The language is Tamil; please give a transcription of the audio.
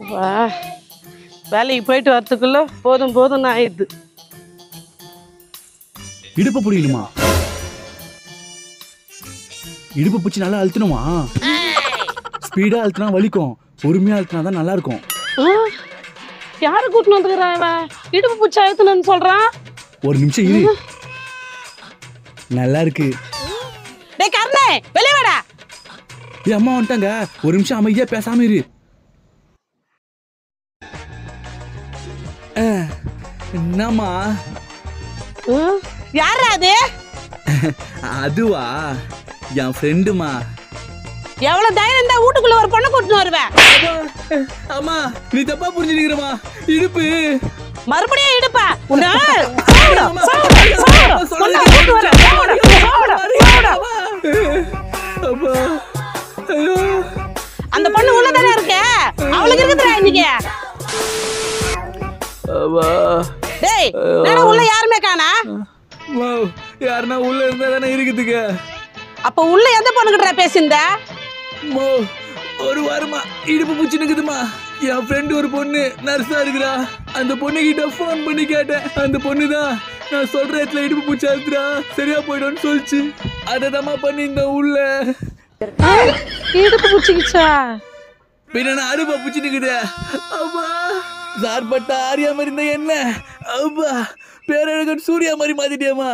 வா வேலைக்கு போயிட்டு வரதுக்குள்ள போதும் போதும்னு ஆயிடுது. இடுப்பு புரியணுமா? இடுப்பு பிடிச்சி நல்லா அழுத்தணுமா? ஸ்பீடா அழுத்தினா வலிக்கும், பொறுமையா அழுத்தினா தான் நல்லா இருக்கும். யாரு கூட்டின்னு வந்துக்கிறான் இவன்? இடுப்பு பிடிச்சி அழுத்தணும்னு சொல்றான். ஒரு நிமிஷம் இரு. நல்லா இருக்கு. டேய் கர்ணே, வெளிய வாடா. அம்மா வந்துட்டாங்க, ஒரு நிமிஷம் அமைதியா பேசாம இரு. என்னம்மா? யாரா அது? அதுவா, என் ஃப்ரெண்டுமா. எவ்வளவு தைரியம் இருந்தா வீட்டுக்குள்ள ஒரு பொண்ணு கூட்டின்னு வருவேன்? அம்மா நீ தப்பா புரிஞ்சுக்கிறமா. இடுப்பு மறுபடியும் இடுப்பா? அந்த பொண்ணு உள்ளதானே இருக்க, அவளுக்கு இருக்குதுடா இன்னைக்கு. டேய் என்னடா உள்ள யாருமே காணா? யாருன்னா உள்ள இருந்தா தானே இருக்குதுங்க. அப்ப உள்ள எந்த பொண்ணுகிட்ட பேசியிருந்த? ஒரு வாரமா இடுப்பு பூச்சி நிக்குதுமா. என் ஃப்ரெண்டு ஒரு பொண்ணு நர்ஸா இருக்கிறா. அந்த பொண்ணு கிட்ட போன் பண்ணி கேட்டேன். அந்த பொண்ணுதான் நான் சொல்ற இடத்துல இடுப்பு பூச்சி அழுத்துறா, சரியா போயிடும்னு சொல்லிச்சு. அதமா பண்ணி இந்த உள்ள இடுப்பு பூச்சிக்கிச்சா? பின்ன அடுப்பா பூச்சி நிக்குது. அப்பா சார்பட்ட ஆரியா மாதிரி இருந்தா என்ன, அப்பா பேரழகன் சூர்யா மாதிரி மாத்திட்டியாமா.